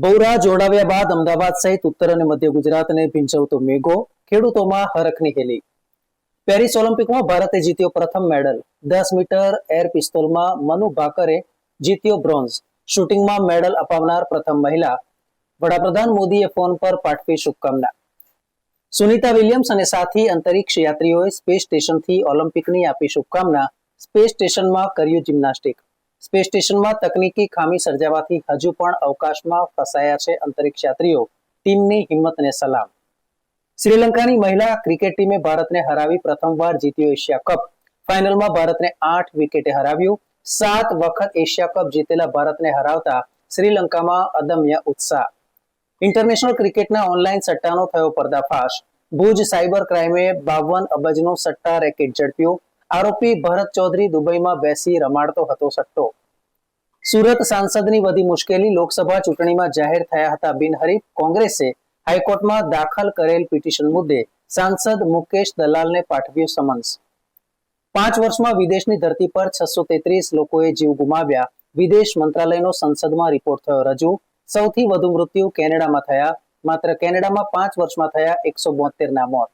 બહુરા જોડાવ્યા બાદ અમદાવાદ સહિત ઉત્તર અને મધ્ય ગુજરાતને ભીંજવતો મેઘો, ખેડૂતોમાં હરખની હેલી. પેરિસ ઓલિમ્પિકમાં ભારતે જીત્યો પ્રથમ મેડલ. 10 મીટર એર પિસ્તોલમાં મનુ ભાકરે જીત્યો બ્રોન્ઝ. શૂટિંગમાં મેડલ અપાવનાર પ્રથમ મહિલા. વડાપ્રધાન મોદીએ ફોન પર પાઠવી શુભકામના. સુનિતા વિલિયમ્સ અને સાથી અંતરિક્ષ યાત્રીઓએ સ્પેસ સ્ટેશનથી ઓલિમ્પિકની આપી શુભકામના. સ્પેસ સ્ટેશનમાં કર્યું જિમ્નાસ્ટિક. સ્પેસ સ્ટેશનમાં તકનીકી ખામી સર્જાવાથી હજુ પણ અવકાશમાં ફસાયા છે અંતરિક્ષ યાત્રીઓ. ટીમની હિંમતને સલામ. શ્રીલંકાની મહિલા ક્રિકેટ ટીમે ભારતને હરાવી પ્રથમવાર જીત્યો એશિયા કપ. ફાઇનલમાં ભારતને 8 વિકેટે હરાવ્યું. 7 વખત એશિયા કપ જીતેલા ભારતને હરાવતા શ્રીલંકામાં અદમ્ય ઉત્સાહ. ઇન્ટરનેશનલ ક્રિકેટના ઓનલાઈન સટ્ટાનો થયો પર્દાફાશ. ભુજ સાયબર ક્રાઇમે 52 અબજનું સટ્ટા રેકેટ ઝડપ્યું. આરોપી ભરત ચૌધરી દુબઈમાં બેસી રમાડતો હતો સટ્ટો. સુરત સાંસદની વધી મુશ્કેલી. લોકસભા ચૂંટણીમાં જાહેર થયા હતા બિનહરીફ. કોંગ્રેસે હાઈકોર્ટમાં દાખલ કરેલ પિટિશન મુદ્દે સાંસદ મુકેશ દલાલને પાઠવ્યું સમન્સ. 5 વર્ષમાં વિદેશની ધરતી પર 633 લોકોએ જીવ ગુમાવ્યા. વિદેશ મંત્રાલયનો સંસદમાં રિપોર્ટ થયો રજૂ. સૌથી વધુ મૃત્યુ કેનેડામાં થયા. માત્ર કેનેડામાં 5 વર્ષમાં થયા 172 ના મોત.